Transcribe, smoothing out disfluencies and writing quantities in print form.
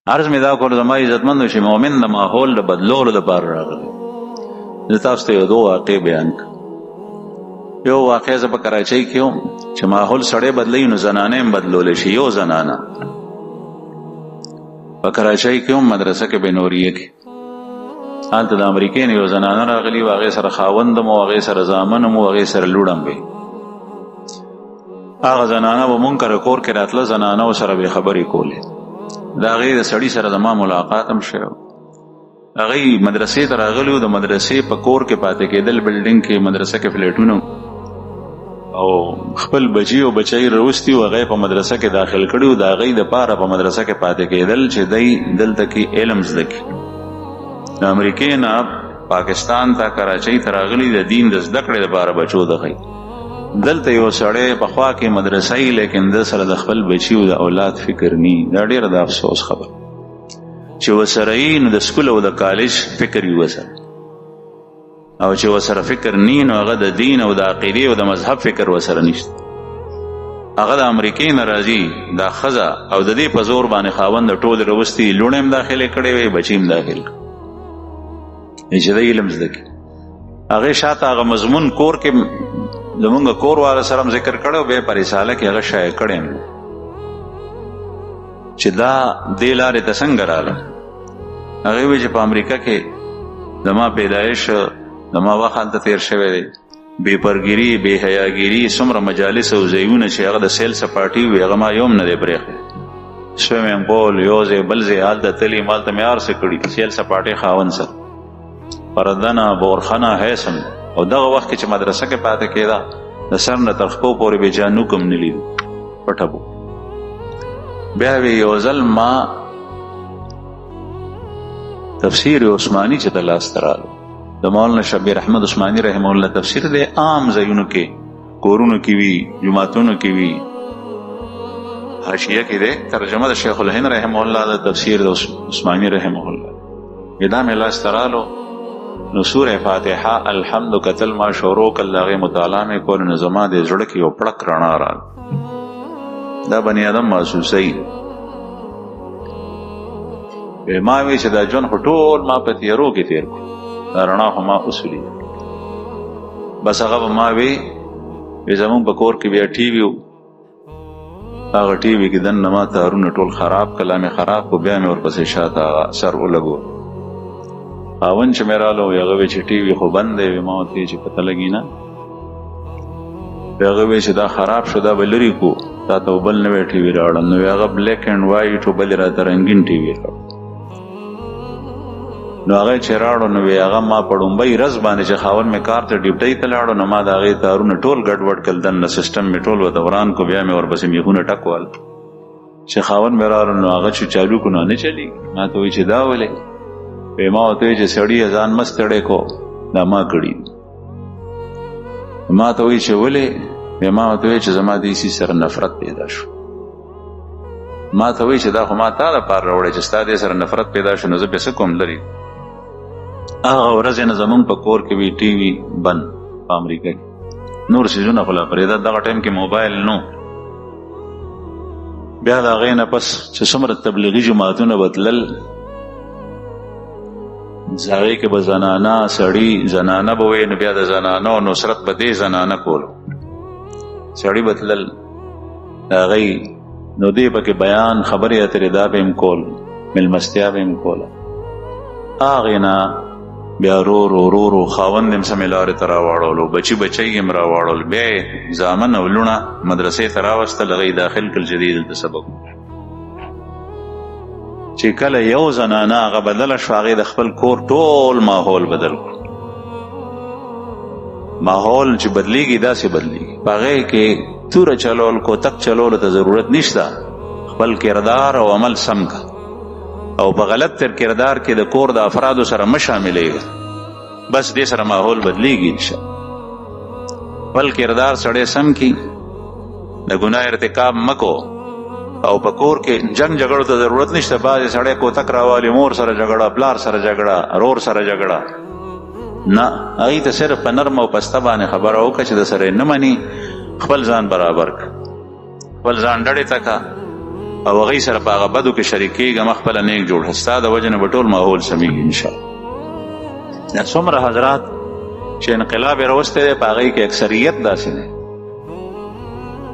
عرض مې دا کول زما عزتمندو چې مؤمن د ماحول د بدلولو لپاره راغلی. زه تاسو ته یو دوه واقع بیان کړم. یو واقع زه په کراچۍ کې وم چې ماحول سړی بدلوي نو زنانه هم بدلولی شي. یو زنانه په کراچۍ کې وم مدرسه کې بنوریه کې، هلته د امریکې نه یو زنانه راغلي وه، هغې سره خاوند هم و، هغې سره زامن هم و، هغې سره لوڼ هم وې. هغه زنانه به مونږ کره کور کې راتله، زنانه ورسره به یې خبرې کولې. د هغې د سړي سره زما ملاقات هم شوی و. هغې مدرسې ته راغلي و، د مدرسې په کور کې پاتې کېدل، بلډینګ کې مدرسه کې فلیټونه او خپل بچي او بچی راوستي و، هغې په مدرسه کې داخل کړي و. د هغې دپاره په مدرسه کې پاتې کېدل چې دی دلته کې علم زده کړي. د امریکې نه پاکستان ته کراچۍ ته راغلي د دین د زده کړې دپاره بچو د ښی. دلته یو سړی پخوا کې مدرسه لیکن د سره د خپل بچي او د اولاد فکر نی. دا ډېره د افسوس خبر چې ورسره یي نو د سکول او د کالج فکر یې ورسره، او چې ورسره فکر نی نو هغه د دین او د عقیدې او د مذهب فکر ورسره نشته. هغه د امریکې نه راځي دا ښځه او د دې په زور باندې خاوند ټول راوستي، لوڼې هم داخلې کړې وې، بچي هم داخل کړي چې دی علم زده کړي. هغې شاته هغه مضمون کور کې زمونږ کور والا سره هم ذکر کړی و، بیا په رساله کې هغه شایع کړی یم چې دا دې لارې ته څنګه راغله. هغې وایي چې په امریکا کې زما پیدایش زما وخت هلته تېر شوی دی، بې پرګیري بې حیاګیري څومره مجالس او ځایونه چې هغه د سیل سپاټي وي هغه ما یو هم نه دی پرېښی. سویمینګ پول یو ځای بل ځای هلته تلي، مالته مې هر څه کړي، سیل سپاټۍ خاوند سره پردنه بورخانه حیثم. او دغه وخت کې چې مدرسه کې پاتې کېده د سر نه تر خپو پورې بې جا نوک هم نه لیدو، پټه بو. بیا وی یو ځل ما تفسیر عثماني چې د لاسته راغلو، د مولانا شبیر احمد عثماني رحمه الله تفسیر دی، عام ځایونو کې کورونو کې وي، جوماتونو کې وي، حاشیه کې دی ترجمه د شیخ الهند رحمه الله د تفسیر د عثماني رحمه الله. دا مې لاسته راغلو نو سوره فاتحه الحمد کتل ما شروع کل هغې مطالعه مې کول نو زما د زړه کې یو پړک رڼا راغله. دا بني آدم محسوسوي. ما وی چې دا ژوند خو ټول ما په تیارو کې تیر کړو، دا رڼا خو ما اوس ولید. بس هغه به ما وی زمونږ په کور کې بیا ټي وي و، هغه ټي وي کې دننه ما تارونه ټول خراب کړل، مې خراب کړو، بیا مې ورپسې شاته سر ولګو. خاوند چې مې راغلو هغه وی چې ټي وي خو بند دی. ما ورته ویل چې پته لګي نه. هغه وی چې دا خراب شو، دا به لرې کړو، تا ته بل نوی ټي وي راوړم. نو هغه بلیک اینډ وایټ و، بل یې راته رنګین ټي وي راوړ. نو هغه چې راوړو نو هغه ما په ړومبۍ ورځ باندې چې خاوند مې کار ته ډیوټۍ ته لاړو نو ما د هغې تارونه ټول ګډوډ کړل، دننه سسټم مې ټول ورته وران کړو. بیا مې ورپسې میخونه ټکول چې خاوند مې راوړو نو هغه چې چالو کړو نو نه چلېږي. ما ته وایي چې دا ولې؟ ما ورته وایي چې سړي ځان مست ستړی کو، دا ما کړي. ما ته وایي چې ولې؟ ما ورته وایي چې زما د عیسي سره نفرت پیدا شو. ما ته وایي چې دا خو ما تا دپاره راوړی چې ستا دې سره نفرت پیدا شو، نو زه بیا څه کوم لرې. هغه ورځ یې نه زمونږ په کور کې وي ټي وي بند په امریکا کې، نور څیزونه خو لا پرېږده، دغه ټایم کې موبایل نو. بیا د هغې نه پس چې څومره تبلیغي جماعتونه به تلل، هغې کې به زنانه سړي زنانه به وی، نو بیا د زنانه نصرت به دې زنانه کولو، سړي به تلل د هغې نو دې پکې بیان خبرې اترې دا به هم کول، مېلمستیا به هم کوله. هغې نه بیا رو خاوند هم سمې لارې ته راواړولو، بچي بچی هم راواړول، بیا یې زامن او لوڼه مدرسې ته راوستل، هغې داخل کړل چې دې دلته سبق چې کله یو زنانه هغه بدله شو، هغې د خپل کور ټول ماحول بدل کړو. ماحول چې بدلیږي داسې بدلیږي، په هغې کې توره چلول کوتک چلولو ته ضرورت نشته. خپل کردار او عمل سم که، او په غلط تر کردار کې د کور د افرادو سره مه شاملېږه، بس دې سره ماحول بدلیږي انشاءالله. خپل کردار سړی سم کي، د ګناه ارتکاب مه کو، او په کور کې جنگ جګړو ته ضرورت نشته. بعضې سړی کوتک راوالي، مور سره جګړه، پلار سره جګړه، رور سره جګړه، نه، هغې ته صرف په نرم او پسته باندې خبره وکړه چې د سره یې نه مني، خپل ځان برابر کړه، خپل ځان ډډې ته کړه، او هغوی سره په هغه بدو کې شریک کېږه مه خپله نیک جوړ ستا د وجې نه به ټول ماحول سمیږي انشاءالله. دا څومره حضرات چې انقلاب یې راوستی دی په هغوی کې اکثریت داسې دی